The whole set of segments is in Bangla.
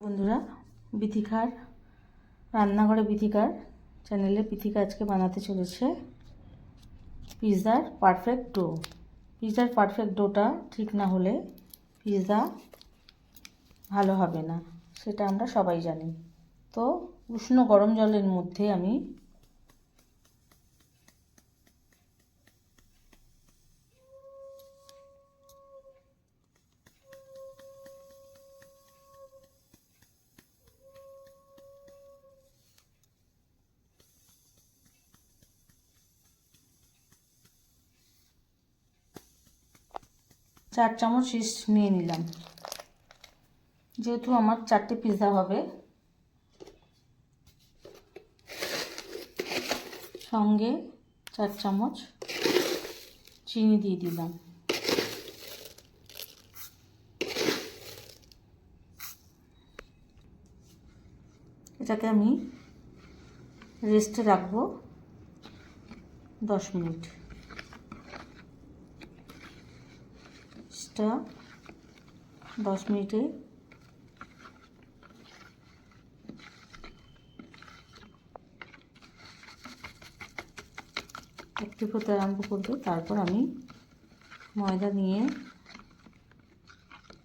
বন্ধুরা, বিথিকার রান্নাঘরে বিথিকার চ্যানেলে বিথিকা আজকে বানাতে চলেছে পিৎজার পারফেক্ট ডো। পিৎজার পারফেক্ট ডোটা ঠিক না হলে পিৎজা ভালো হবে না, সেটা আমরা সবাই জানি। তো উষ্ণ গরম জলের মধ্যে আমি 4 চামচ ইস্ট নিয়ে নিলাম। যেহেতু আমার 4টে পিৎজা হবে, সঙ্গে 4 চামচ চিনি দিয়ে দিলাম। এটাকে আমি রেস্টে রাখবো 10 মিনিট। এটা 10 মিনিটে অ্যাক্টিভ হতে আরম্ভ করবে। তারপর আমি ময়দা নিয়ে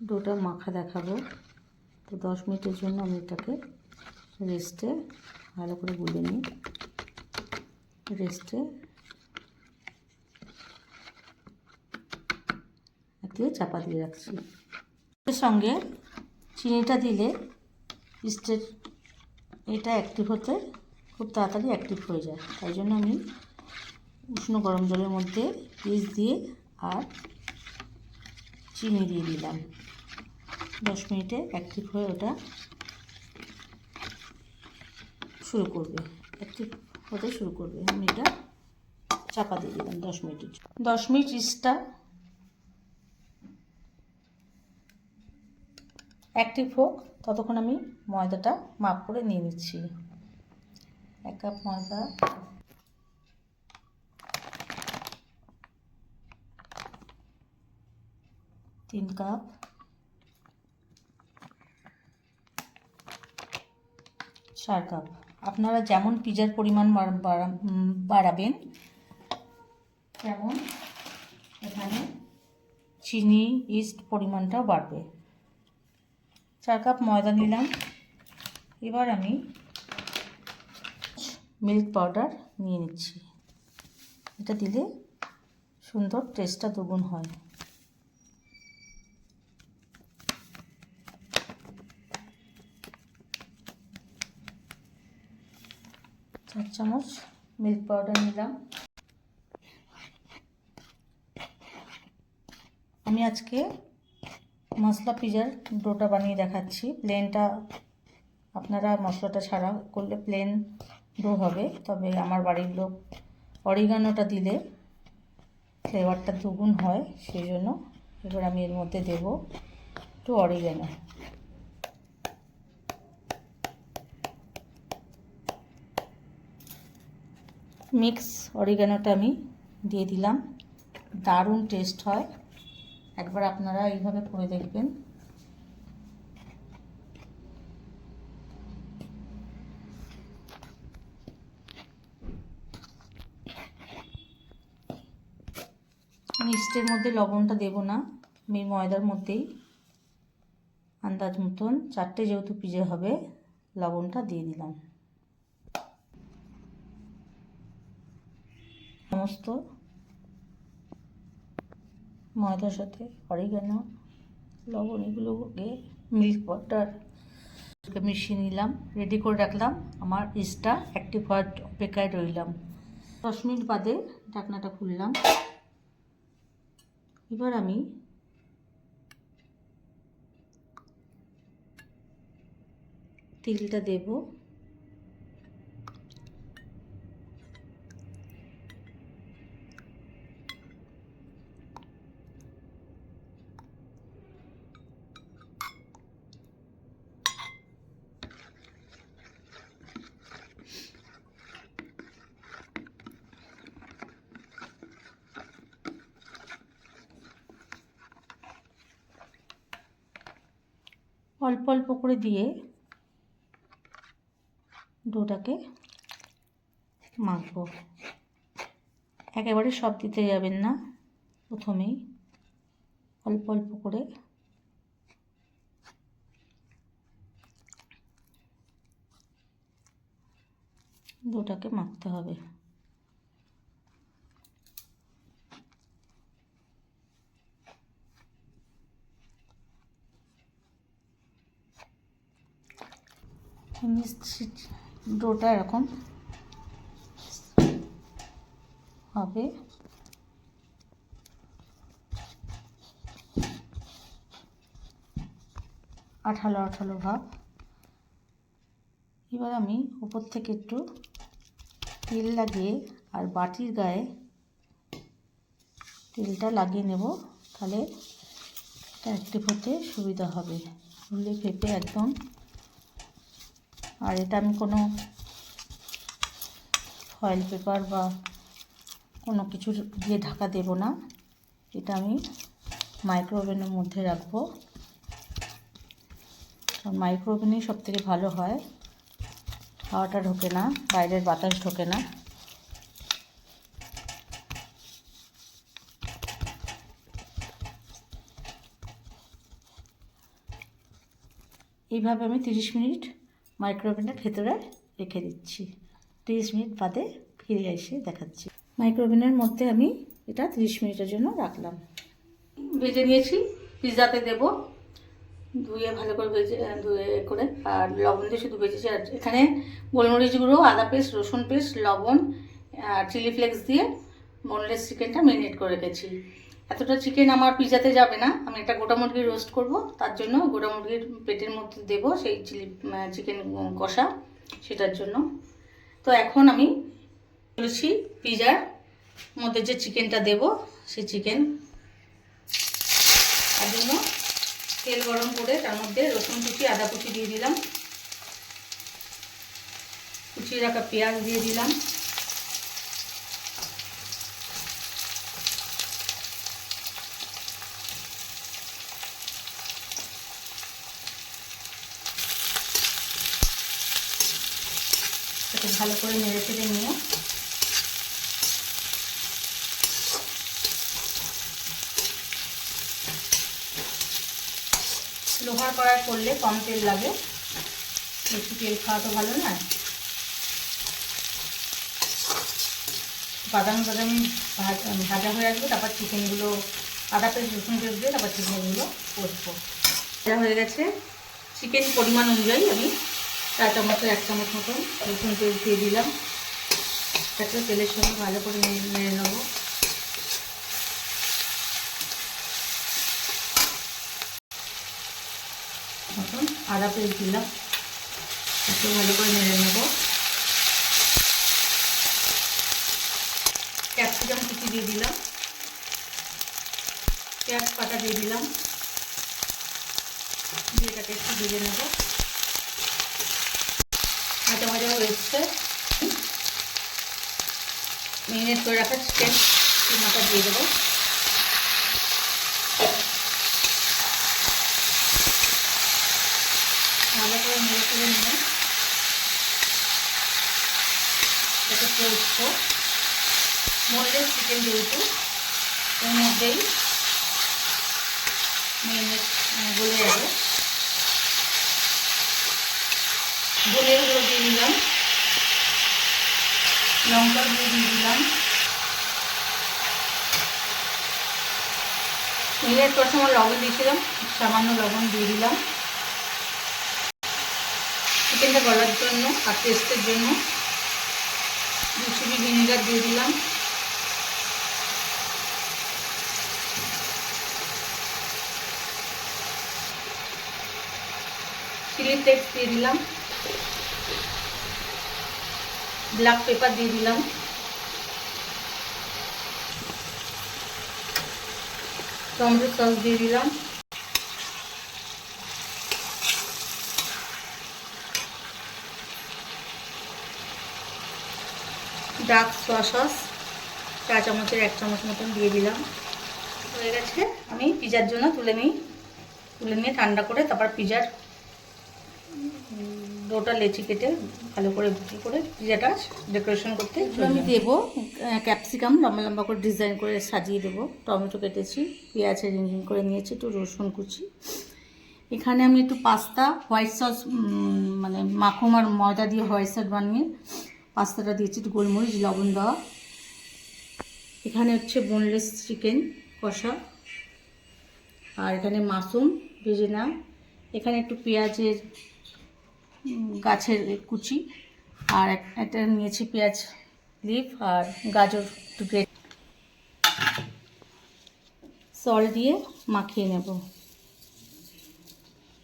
ডোটা মাখা দেখাবো। তো 10 মিনিটের জন্য আমি এটাকে রেস্টে ভালো করে গুলে নিই। রেস্টে দিয়ে চাপা দিয়ে রাখছি। এর সঙ্গে চিনিটা দিলে ইস্টের এটা অ্যাক্টিভ হতে খুব তাড়াতাড়ি অ্যাক্টিভ হয়ে যায়। তাই জন্য আমি উষ্ণ গরম জলের মধ্যে ইস্ট দিয়ে আর চিনি দিয়ে দিলাম। 10 মিনিটে অ্যাক্টিভ হয়ে ওটা শুরু করবে, অ্যাক্টিভ হতে শুরু করবে। আমি এটা চাপা দিয়ে দিলাম 10 মিনিটের জন্য। 10 মিনিট ইস্টটা অ্যাক্টিভ হোক, ততক্ষণ আমি ময়দাটা মাপ করে নিয়ে নিচ্ছি। 1 কাপ ময়দা, 3 কাপ, 4 কাপ। আপনারা যেমন পিৎজার পরিমাণ বাড়াবেন তেমন এখানে চিনি ইস্ট পরিমাণটাও বাড়বে। 4 কাপ ময়দা নিলাম। এবার আমি মিল্ক পাউডার নিয়ে নিচ্ছি। এটা দিলে সুন্দর টেস্টটা দ্বিগুণ হয়। 4 চামচ মিল্ক পাউডার নিলাম। আমি আজকে মশলা পিৎজার ডোটা বানিয়ে দেখাচ্ছি। প্লেনটা আপনারা মশলাটা ছাড়া করলে প্লেন ডো হবে, তবে আমার বাড়ির লোক অরিগানোটা দিলে ফ্লেভারটা দ্বিগুণ হয়, সেই জন্য এবার আমি এর মধ্যে দেব একটু অরিগানো। মিক্স অরিগানোটা আমি দিয়ে দিলাম। দারুণ টেস্ট হয়, একবার আপনারা এইভাবে করে দেখবেন। মিষ্টির মধ্যে লবণটা দেব না, আমি ময়দার মধ্যেই আন্দাজ মতন 4টে যেহেতু পিৎজা হবে লবণটা দিয়ে দিলাম। সমস্ত ময়দার সাথে অরিগানো, লবণ এগুলোকে মিল্ক পাউডার মিশিয়ে নিলাম। রেডি করে রাখলাম। আমার ইস্টটা অ্যাক্টিভ হওয়ার অপেক্ষায় রইলাম। 10 মিনিট বাদে ঢাকনাটা খুললাম। এবার আমি তেলটা দেব। অল্প অল্প করে দিয়ে ডোটাকে মাখবো। একেবারে সব দিতে যাবেন না, প্রথমেই অল্প অল্প করে ডোটাকে মাখতে হবে। ডোটা এরকম হবে। আঠালো আঠালো ভাব। এবার আমি উপর থেকে একটু তেল লাগিয়ে আর বাটির গায়ে তেলটা লাগিয়ে নেব, তাহলে এটা অ্যাক্টিভ হতে সুবিধা হবে। ফুলে ফেপে একদম। আর এটা আমি কোনো ফয়েল পেপার বা কোনো কিছু দিয়ে ঢাকা দেব না, এটা আমি মাইক্রোওভেনের মধ্যে রাখবো। মাইক্রোওভেনই সবথেকে ভালো হয়, হাওয়াটা ঢোকে না, বাইরের বাতাস ঢোকে না। এইভাবে আমি 30 মিনিট মাইক্রোওভেনের ভেতরে রেখে দিচ্ছি। 30 মিনিট বাদে ফিরে এসে দেখাচ্ছি। মাইক্রোওভেনের মধ্যে আমি এটা 30 মিনিটের জন্য রাখলাম। ভেজে নিয়েছি, পিৎজাতে দেবো। ধুয়ে ভালো করে ধুয়ে করে আর লবণ দিয়ে শুধু ভেজেছি। আর এখানে গোলমরিচ গুঁড়ো, আদা পেস্ট, রসুন পেস্ট, লবণ আর চিলি ফ্লেক্স দিয়ে বোনলেস চিকেনটা ম্যারিনেট করে রেখেছি। এতটা চিকেন আমার পিৎজাতে যাবে না, আমি একটা গোটা মুরগি রোস্ট করব, তার জন্য গোটা মুরগির পেটের মধ্যে দেবো সেই চিকেন কষা, সেটার জন্য। তো এখন আমি বলেছি পিৎজার মধ্যে যে চিকেনটা দেব, সেই চিকেন তার জন্য তেল গরম করে তার মধ্যে রসুন কুচি, আদা কুচি দিয়ে দিলাম, কুচিয়ে রাখা পেঁয়াজ দিয়ে দিলাম, এটাকে ভালো করে নেড়ে চেড়ে নিয়ে লোহার কড়াই করলে কম তেল লাগে, বেশি তেল খাওয়া তো ভালো না। বাদামি ভাজা হয়ে আসবে, তারপর চিকেনগুলো আদা পেস্ট রসুন পেস্ট দিয়ে তারপর চিকেনগুলো কষবো। ভাজা হয়ে গেছে। চিকেন পরিমাণ অনুযায়ী আমি 4 চামচের 1 চামচ মতন রসুন পেস্ট দিয়ে দিলাম। এটাকে তেলের সঙ্গে ভালো করে নেড়ে নেবো। মতন আদা পেস্ট দিলাম, একটু ভালো করে নেড়ে নেব। ক্যাপসিকাম কুচি দিয়ে দিলাম, পেঁয়াজ পাতা দিয়ে দিলাম, দিয়ে এটাকে একটু ভেজে নেব। ভাজা ভাজা হয়ে এসছে। ম্যারিনেট করে রাখা চিকেন মাথা দিয়ে দেবো। ভালো করে নেড়ে করে নিয়ে এটাকে কষবো। বোনলেস চিকেন যেহেতু, এর মধ্যেই ম্যারিনেট গলে যাবে। ধনের গুঁড়ো দিয়ে দিলাম, লঙ্কার গুঁড়ো দিয়ে দিলাম। ম্যারিনেট করার সময় লবণ দিয়েছিলাম, সামান্য লবণ দিয়ে দিলাম চিকেনটা গলার জন্য আর টেস্টের জন্য। 2 চিমটি ভিনেগার দিয়ে দিলাম। চিলি ফ্লেক্স দিয়ে দিলাম, ব্ল্যাক পেপার দিয়ে দিলাম, টমেটো সস দিয়ে দিলাম, ডার্ক সয়া সস 4 চামচের 1 চামচ মতন দিয়ে দিলাম। হয়ে গেছে। আমি পিৎজার জন্য তুলে নিয়ে ঠান্ডা করে তারপর পিৎজার ডোটা লেচি কেটে ভালো করে পিজাটা ডেকোরেশন করতে আমি দেবো। ক্যাপসিকাম লম্বা লম্বা করে ডিজাইন করে সাজিয়ে দেবো। টমেটো কেটেছি, পেঁয়াজ রিং রিং করে নিয়েছি, একটু রসুন কুচি। এখানে আমি একটু পাস্তা হোয়াইট সস মানে মাখন আর ময়দা দিয়ে হোয়াইট সস বানিয়ে পাস্তাটা দিয়েছি, একটু গোলমরিচ লবণ দেওয়া। এখানে হচ্ছে বোনলেস চিকেন কষা, আর এখানে মাশরুম ভেজে না। এখানে একটু পেঁয়াজের গাছের কুচি, আর একটা নিয়েছি পেঁয়াজ লিফ, আর গাজর একটু গ্রেট সল্ট দিয়ে মাখিয়ে নেব।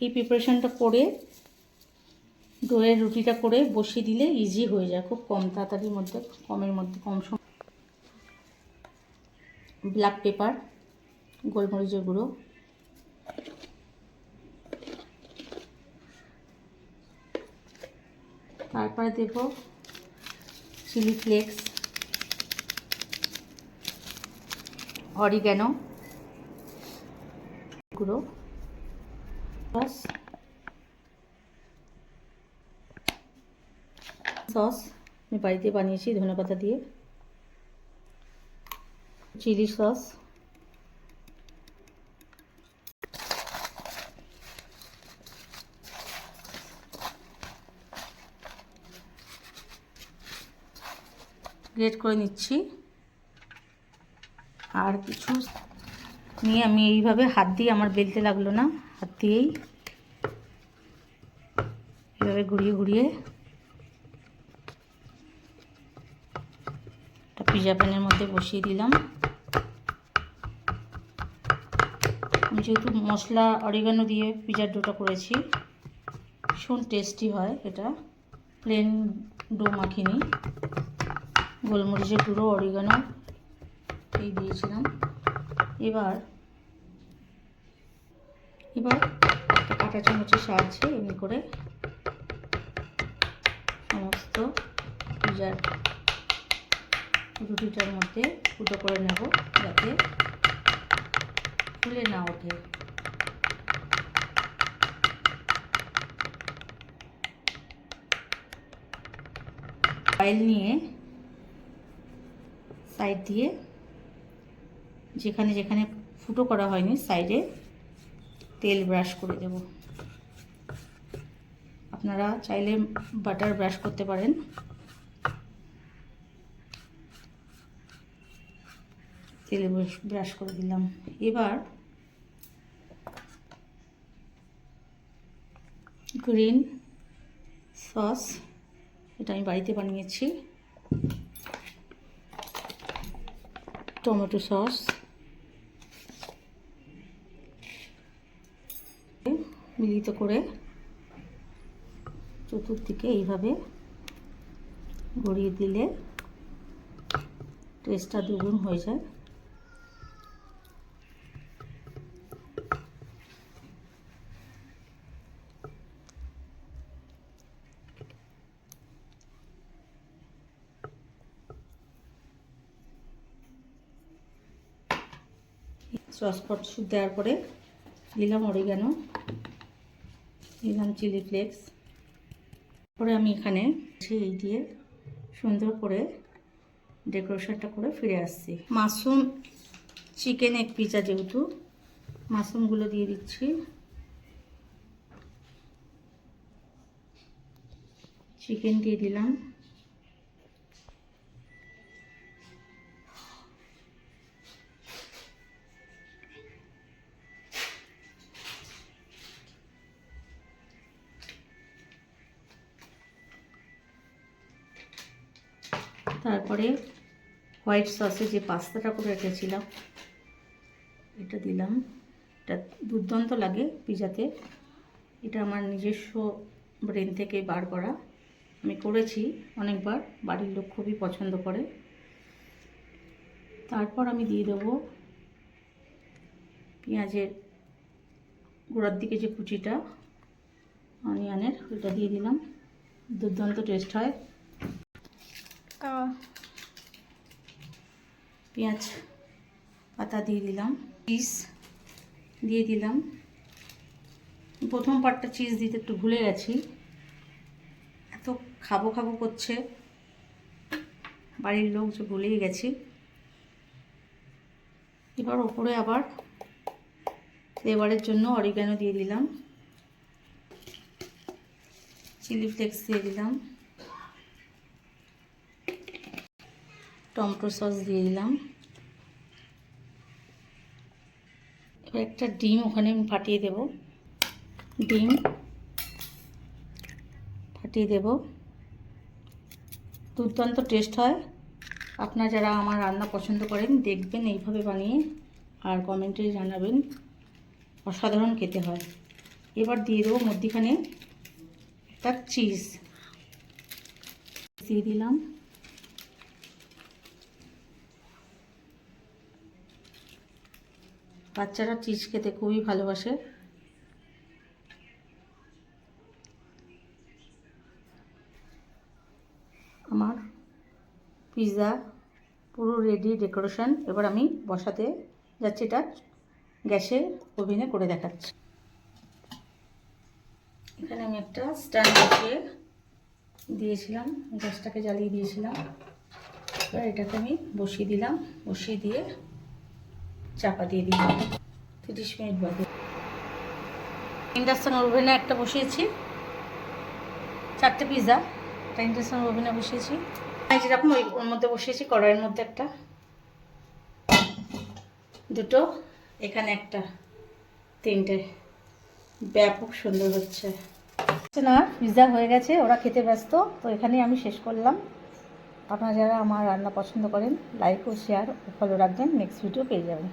এই প্রিপারেশনটা করে ডোয়ের রুটিটা করে বসিয়ে দিলে ইজি হয়ে যায়, খুব কম তাড়াতাড়ির মধ্যে, কম সময়। ব্ল্যাক পেপার, গোলমরিচের গুঁড়ো, তারপরে দেব চিলি ফ্লেক্স, অরিগ্যানো গুঁড়ো, সস আমি বাড়িতে বানিয়েছি ধনেপাতা দিয়ে, চিলি সস, গ্রেট করে নিচ্ছি। আর কিছু নিয়ে আমি এইভাবে হাত দিয়ে, আমার বেলতে লাগলো না, হাত দিয়েই এভাবে ঘুরিয়ে ঘুরিয়ে একটা পিজা প্যানের মধ্যে বসিয়ে দিলাম। আমি যেহেতু মশলা অরিগানো দিয়ে পিজার ডোটা করেছি, ভীষণ টেস্টি হয় এটা, প্লেন ডো মাখিনি। গোলমরিচের গুঁড়ো, অরিগানো এই দিয়েছিলাম। এবার একটা কাঁটা চামচের সাহায্যে এমনি করে সমস্ত পিজার রুটিটার মধ্যে ফুটো করে নেব, যাতে ফুলে না ওঠে। অয়েল নিয়ে সাইড দিয়ে যেখানে যেখানে ফুটো করা হয়নি সাইডে তেল ব্রাশ করে দেব। আপনারা চাইলে বাটার ব্রাশ করতে পারেন। তেল ব্রাশ করে দিলাম। এবার গ্রিন সস, এটা আমি বাড়িতে বানিয়েছি, টমেটো সস, মিলিত করে চতুর্দিকে এইভাবে গড়িয়ে দিলে টেস্টটা দ্বিগুণ হয়ে যায়। সসপট দেওয়ার পরে দিলাম অরিগ্যানো, দিলাম চিলি ফ্লেক্স, পরে আমি এখানে এই দিয়ে সুন্দর করে ডেকোরেশনটা করে ফিরে আসছি। মাশরুম চিকেন এক পিজা, যেহেতু মাশরুমগুলো দিয়ে দিচ্ছি, চিকেন দিয়ে দিলাম, তারপরে হোয়াইট সসে যে পাস্তাটা করে রেখেছিলাম এটা দিলাম। এটা দুর্দান্ত লাগে পিজাতে, এটা আমার নিজস্ব ব্রেন থেকে বার করা, আমি করেছি অনেকবার, বাড়ির লোক খুবই পছন্দ করে। তারপর আমি দিয়ে দেবো পেঁয়াজের গোড়ার দিকে যে কুচিটা অনিয়নের, ওটা দিয়ে দিলাম, দুর্দান্ত টেস্ট হয়। পেঁয়াজ পাতা দিয়ে দিলাম, চিজ দিয়ে দিলাম। প্রথম পার্টটা চিজ দিতে একটু ভুলে গেছি, এত খাবো খাবো করছে, বাড়ির লোক যে ভুলেই গেছি। এবার ওপরে আবার ফ্লেভারের জন্য অরিগ্যানো দিয়ে দিলাম, চিলি ফ্লেক্স দিয়ে দিলাম, টমেটো সস দিয়ে দিলাম। এবার একটা ডিম ওখানে আমি ফাটিয়ে দেব, ডিম ফাটিয়ে দেব। দুর্দান্ত টেস্ট হয়। আপনারা যারা আমার রান্না পছন্দ করেন দেখবেন এইভাবে বানিয়ে, আর কমেন্টে জানাবেন, অসাধারণ খেতে হয়। এবার দিয়ে দেবো মধ্যিখানে একটা চিজ দিয়ে দিলাম। বাচ্চারা চিজ খেতে খুবই ভালোবাসে। আমার পিৎজা পুরো রেডি, ডেকোরেশন। এবার আমি বসাতে যাচ্ছি, এটা গ্যাসে ওভেনে করে দেখাচ্ছি। এখানে আমি একটা স্ট্যান্ড বসিয়ে দিয়েছিলাম, গ্যাসটাকে জ্বালিয়ে দিয়েছিলাম। এবার এটাকে আমি বসিয়ে দিলাম, বসিয়ে দিয়ে চাপা দিয়ে দিলাম 30 মিনিট বাদে। ইন্ডাকশন ওভেনে একটা বসিয়েছি, 4টে পিৎজা, একটা ইন্ডাকশন ওভেনে বসিয়েছি। যেরকম ওর মধ্যে বসিয়েছি, কড়াইয়ের মধ্যে একটা, দুটো, এখানে একটা, 3টে। ব্যাপক সুন্দর হচ্ছে না। পিৎজা হয়ে গেছে, ওরা খেতে ব্যস্ত, তো এখানেই আমি শেষ করলাম। আপনারা যারা আমার রান্না পছন্দ করেন লাইক ও শেয়ার ও ফলো রাখবেন, নেক্সট ভিডিও পেয়ে যাবেন।